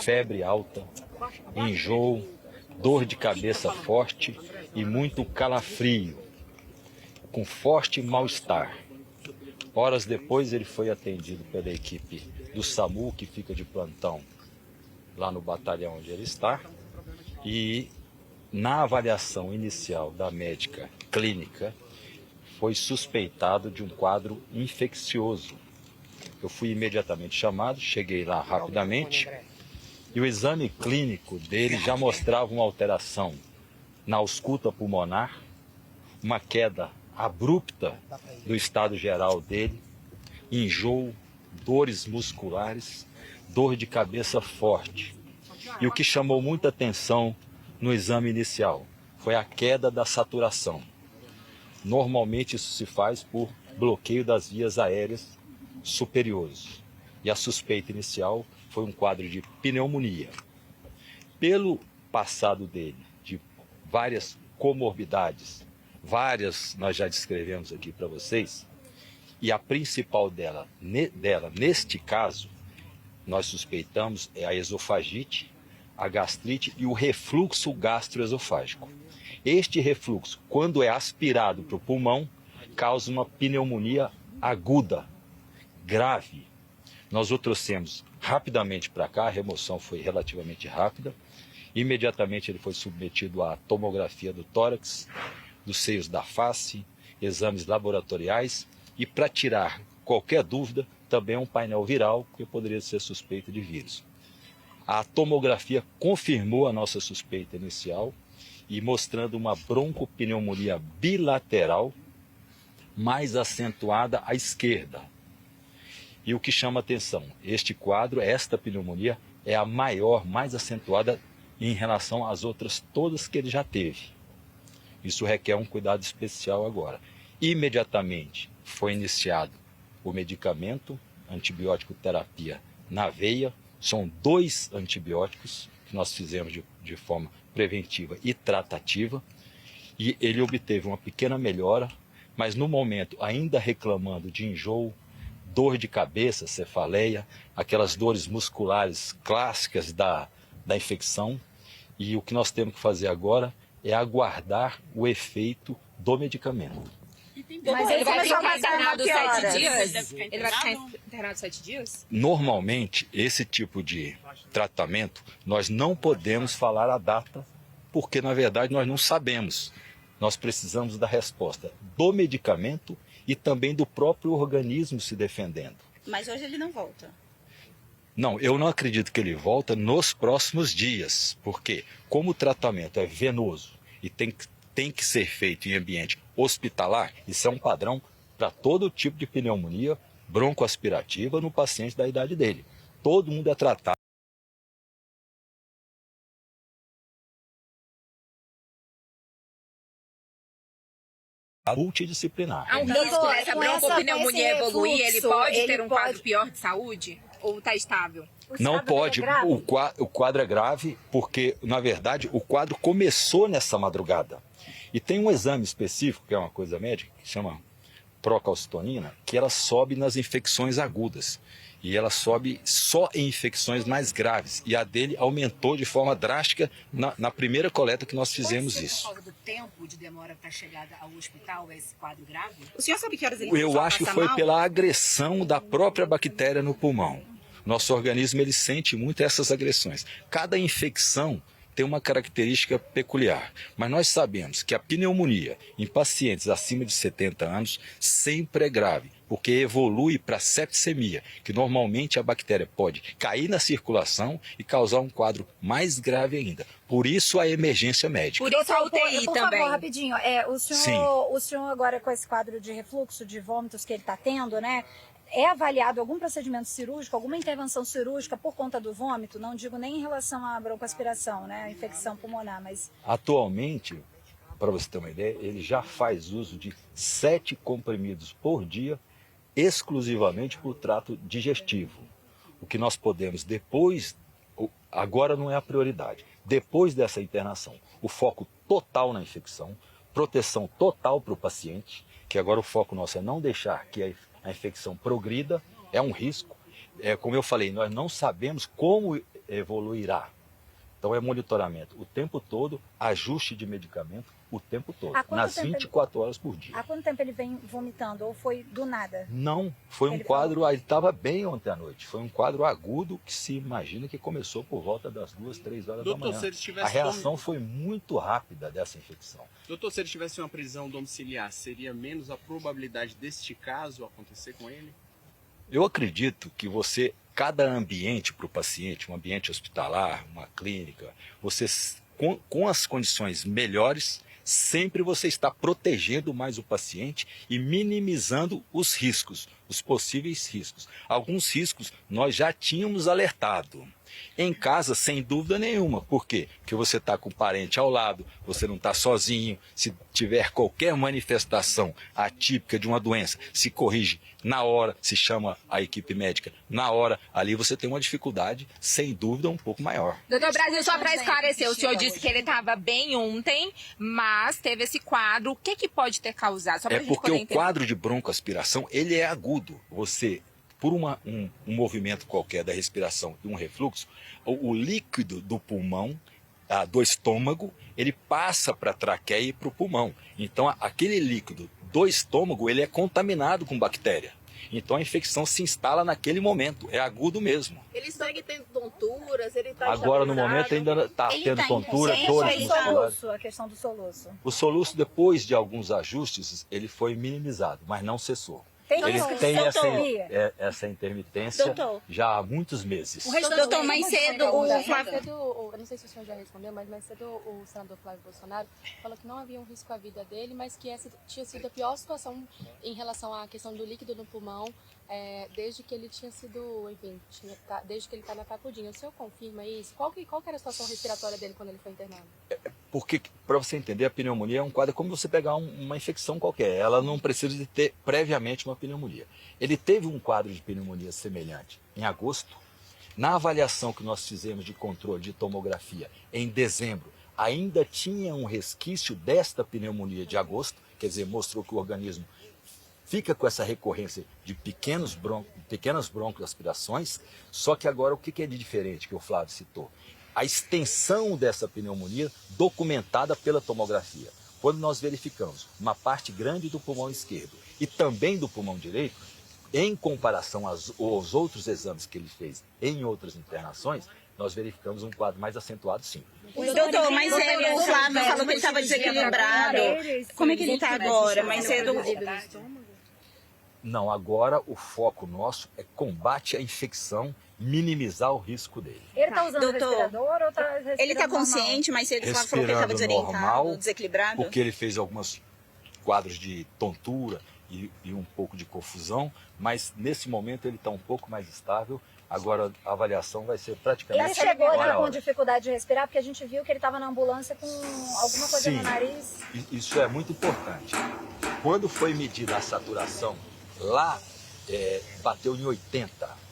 febre alta, enjoo, dor de cabeça forte e muito calafrio, com forte mal-estar. Horas depois ele foi atendido pela equipe do SAMU, que fica de plantão lá no batalhão onde ele está, e na avaliação inicial da médica clínica foi suspeitado de um quadro infeccioso. Eu fui imediatamente chamado, cheguei lá rapidamente e o exame clínico dele já mostrava uma alteração na ausculta pulmonar, uma queda abrupta do estado geral dele, enjoo, dores musculares, dor de cabeça forte. E o que chamou muita atenção no exame inicial foi a queda da saturação. Normalmente isso se faz por bloqueio das vias aéreas superiores. E a suspeita inicial foi um quadro de pneumonia. Pelo passado dele, de várias comorbidades, várias nós já descrevemos aqui para vocês, e a principal dela, neste caso, nós suspeitamos é a esofagite, a gastrite e o refluxo gastroesofágico. Este refluxo, quando é aspirado para o pulmão, causa uma pneumonia aguda, grave. Nós o trouxemos rapidamente para cá, a remoção foi relativamente rápida. Imediatamente ele foi submetido à tomografia do tórax, dos seios da face, exames laboratoriais e, para tirar qualquer dúvida, também um painel viral, que poderia ser suspeita de vírus. A tomografia confirmou a nossa suspeita inicial e mostrando uma broncopneumonia bilateral mais acentuada à esquerda. E o que chama atenção, este quadro, esta pneumonia, é a maior, mais acentuada em relação às outras todas que ele já teve. Isso requer um cuidado especial agora. Imediatamente foi iniciado o medicamento, antibiótico terapia na veia. São 2 antibióticos que nós fizemos de forma preventiva e tratativa. E ele obteve uma pequena melhora, mas no momento ainda reclamando de enjoo, dor de cabeça, cefaleia, aquelas dores musculares clássicas da infecção. E o que nós temos que fazer agora é aguardar o efeito do medicamento. Mas ele vai ficar internado 7 dias? Ele vai ficar internado 7 dias? Normalmente, esse tipo de tratamento, nós não podemos falar a data, porque na verdade nós não sabemos. Nós precisamos da resposta do medicamento e também do próprio organismo se defendendo. Mas hoje ele não volta? Não, eu não acredito que ele volta nos próximos dias, porque como o tratamento é venoso e tem que ser feito em ambiente hospitalar, isso é um padrão para todo tipo de pneumonia broncoaspirativa no paciente da idade dele. Todo mundo é tratado multidisciplinar. Há um risco dessa broncopneumonia evoluir? Ele pode ter um quadro pior de saúde? Ou está estável? Não pode. O quadro é grave porque, na verdade, o quadro começou nessa madrugada. E tem um exame específico, que é uma coisa médica, que chama procalcitonina, que ela sobe nas infecções agudas. E ela sobe só em infecções mais graves. E a dele aumentou de forma drástica na primeira coleta que nós fizemos isso. Por causa do tempo de demora para chegada ao hospital, esse quadro grave? O senhor sabe que horas ele Eu acho que foi pela agressão da própria bactéria no pulmão. Nosso organismo ele sente muito essas agressões. Cada infecção tem uma característica peculiar, mas nós sabemos que a pneumonia em pacientes acima de 70 anos sempre é grave, porque evolui para septicemia, que normalmente a bactéria pode cair na circulação e causar um quadro mais grave ainda. Por isso a emergência médica. Por isso a UTI por também. Favor, rapidinho, o senhor agora com esse quadro de refluxo, de vômitos que ele está tendo, né? É avaliado algum procedimento cirúrgico, alguma intervenção cirúrgica por conta do vômito? Não digo nem em relação à broncoaspiração, né, a infecção pulmonar, mas... Atualmente, para você ter uma ideia, ele já faz uso de 7 comprimidos por dia, exclusivamente para o trato digestivo. O que nós podemos depois, agora não é a prioridade, depois dessa internação, o foco total na infecção, proteção total para o paciente, que agora o foco nosso é não deixar que a infecção progrida, é um risco. Como eu falei, nós não sabemos como evoluirá. Então é monitoramento o tempo todo, ajuste de medicamento o tempo todo, nas 24 horas por dia. Há quanto tempo ele vem vomitando? Ou foi do nada? Não, foi um quadro, ele estava bem ontem à noite, foi um quadro agudo que se imagina que começou por volta das 2, 3 horas da manhã. A reação foi muito rápida dessa infecção. Doutor, se ele tivesse uma prisão domiciliar, seria menos a probabilidade deste caso acontecer com ele? Eu acredito que cada ambiente para o paciente, um ambiente hospitalar, uma clínica, você com as condições melhores, sempre você está protegendo mais o paciente e minimizando os riscos, os possíveis riscos. Alguns riscos nós já tínhamos alertado. Em casa, sem dúvida nenhuma. Por quê? Porque você está com o parente ao lado, você não está sozinho. Se tiver qualquer manifestação atípica de uma doença, se corrige na hora, se chama a equipe médica na hora. Ali você tem uma dificuldade, sem dúvida, um pouco maior. Doutor Brasil, só para esclarecer, o senhor disse que ele estava bem ontem, mas teve esse quadro. O que pode ter causado? Só pra gente porque poder o entender. quadro de broncoaspiração, ele é agudo. Você, por um movimento qualquer da respiração e um refluxo, o líquido do pulmão, do estômago, ele passa para a traqueia e para o pulmão. Então, aquele líquido do estômago, ele é contaminado com bactéria. Então, a infecção se instala naquele momento. É agudo mesmo. Ele segue tendo tonturas, ele está Agora, no momento, ainda está tendo tontura, dores musculares. A questão do soluço. O soluço, depois de alguns ajustes, ele foi minimizado, mas não cessou. Ele tem essa intermitência já há muitos meses. Doutor, mais cedo, eu não sei se o senhor já respondeu, mas mais cedo o senador Flávio Bolsonaro falou que não havia um risco à vida dele, mas que essa tinha sido a pior situação em relação à questão do líquido no pulmão, desde que ele tinha sido, enfim, desde que ele está na Papudinha. O senhor confirma isso? Qual que era a situação respiratória dele quando ele foi internado? Porque, para você entender, a pneumonia é um quadro como você pegar uma infecção qualquer. Ela não precisa de ter previamente uma pneumonia. Ele teve um quadro de pneumonia semelhante em agosto. Na avaliação que nós fizemos de controle de tomografia em dezembro, ainda tinha um resquício desta pneumonia de agosto, quer dizer, mostrou que o organismo fica com essa recorrência de pequenas broncoaspirações, só que agora o que é de diferente que o Flávio citou? A extensão dessa pneumonia documentada pela tomografia. Quando nós verificamos uma parte grande do pulmão esquerdo e também do pulmão direito, em comparação aos outros exames que ele fez em outras internações, nós verificamos um quadro mais acentuado, sim. Doutor, mais cedo o Flávio falou que ele estava desequilibrado. Como é que ele está agora? Mais cedo... Não, agora o foco nosso é combate à infecção, minimizar o risco dele. Ele está usando respirador ou está respirando? Ele está consciente, mas cedo o Flávio falou que ele estava desorientado, normal, desequilibrado? Porque ele fez alguns quadros de tontura e um pouco de confusão, mas nesse momento ele está um pouco mais estável. Agora a avaliação vai ser praticamente... Ele chegou já com dificuldade de respirar, porque a gente viu que ele estava na ambulância com alguma coisa no nariz. Isso é muito importante. Quando foi medida a saturação, lá bateu em 80.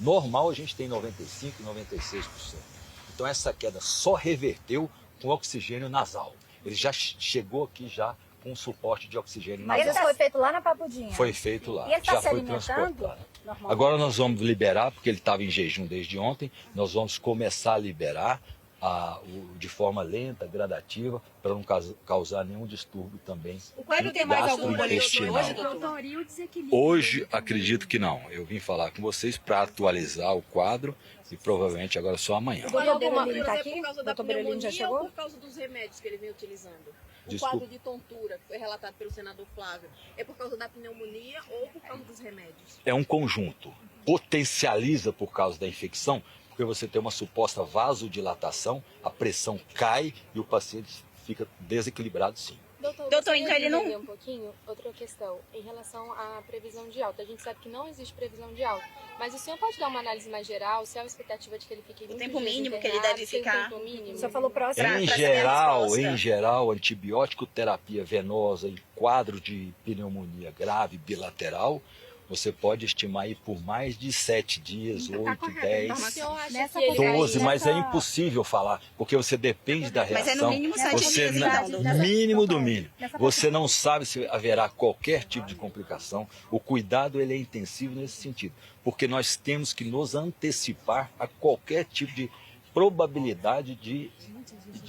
Normal a gente tem 95%, 96%. Então essa queda só reverteu com oxigênio nasal. Ele já chegou aqui já com suporte de oxigênio nasal. Mas isso foi feito lá na Papudinha? Foi feito lá. E ele está se foi alimentando? Agora nós vamos liberar, porque ele estava em jejum desde ontem, nós vamos começar a liberar de forma lenta, gradativa, para não causar nenhum distúrbio também. O quadro tem mais algum gastrointestinal. hoje, doutor? Hoje, acredito que não. Eu vim falar com vocês para atualizar o quadro e provavelmente agora só amanhã. O doutor Berolino está É aqui? por causa O da doutor Berolino já pneumonia ou chegou? por causa dos remédios que ele vem utilizando? O Desculpa. quadro de tontura, que foi relatado pelo senador Flávio, é por causa da pneumonia ou por causa dos remédios? É um conjunto. Potencializa por causa da infecção, porque você tem uma suposta vasodilatação, a pressão cai e o paciente fica desequilibrado, sim. Doutor, então ele não... Um pouquinho, outra questão, em relação à previsão de alta. A gente sabe que não existe previsão de alta, mas o senhor pode dar uma análise mais geral, se há uma expectativa de que ele fique 20 tempo dias mínimo que ele internado, deve se tem ficar. tempo mínimo? O senhor falou próximo. Em geral, antibiótico terapia venosa em quadro de pneumonia grave bilateral, você pode estimar aí por mais de 7 dias, 8, 10, O senhor acha Nessa que ele vai... 12, mas é impossível falar, porque você depende da Mas é no reação. mínimo 7 Você dias, não, então. mínimo do mínimo. Você não sabe se haverá qualquer tipo de complicação. O cuidado ele é intensivo nesse sentido, porque nós temos que nos antecipar a qualquer tipo de probabilidade de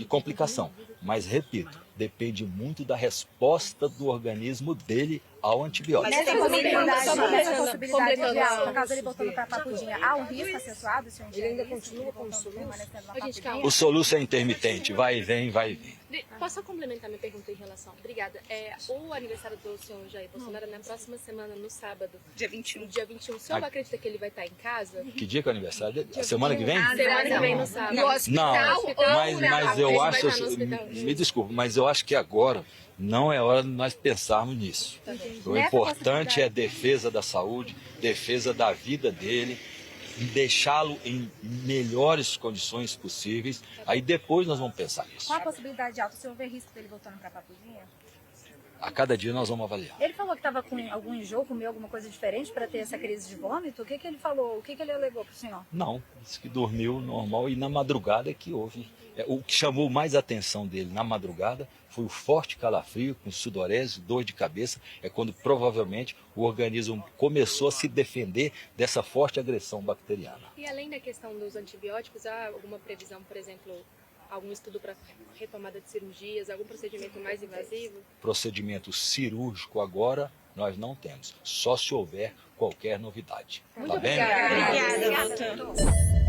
complicação. Mas, repito, depende muito da resposta do organismo dele ao antibiótico. Mas tem possibilidade, possibilidade, essa possibilidade completando de, a- no caso ele voltando para Papudinha, há um risco associado se um dia ainda isso, continua ele com voltando, soluço? permanecendo na Ô, gente, Papudinha? O soluço é intermitente, vai e vem, vai e vem. Posso só complementar minha pergunta em relação? Obrigada. O aniversário do senhor Jair Bolsonaro é na próxima semana, no sábado, Dia 21. no dia 21. O senhor acredita que ele vai estar em casa? Que dia que é o aniversário? A semana que vem? Semana que vem, no sábado. No hospital Não, ou mas eu Ele acho, vai estar no hospital. me desculpe, mas eu acho que agora não é hora de nós pensarmos nisso. O importante é a defesa da saúde, defesa da vida dele, deixá-lo em melhores condições possíveis, aí depois nós vamos pensar nisso. Qual a possibilidade alta? O senhor vê risco dele voltando para Papudinha? A cada dia nós vamos avaliar. Ele falou que estava com algum enjoo, comeu alguma coisa diferente para ter essa crise de vômito? O que ele falou? O que ele alegou para o senhor? Não, disse que dormiu normal e na madrugada é que houve. O que chamou mais a atenção dele na madrugada foi o forte calafrio, com sudorese, dor de cabeça, é quando provavelmente o organismo começou a se defender dessa forte agressão bacteriana. E além da questão dos antibióticos, há alguma previsão, por exemplo, algum estudo para retomada de cirurgias, algum procedimento mais invasivo? Procedimento cirúrgico agora nós não temos, só se houver qualquer novidade. Tá bem? Obrigada, doutor.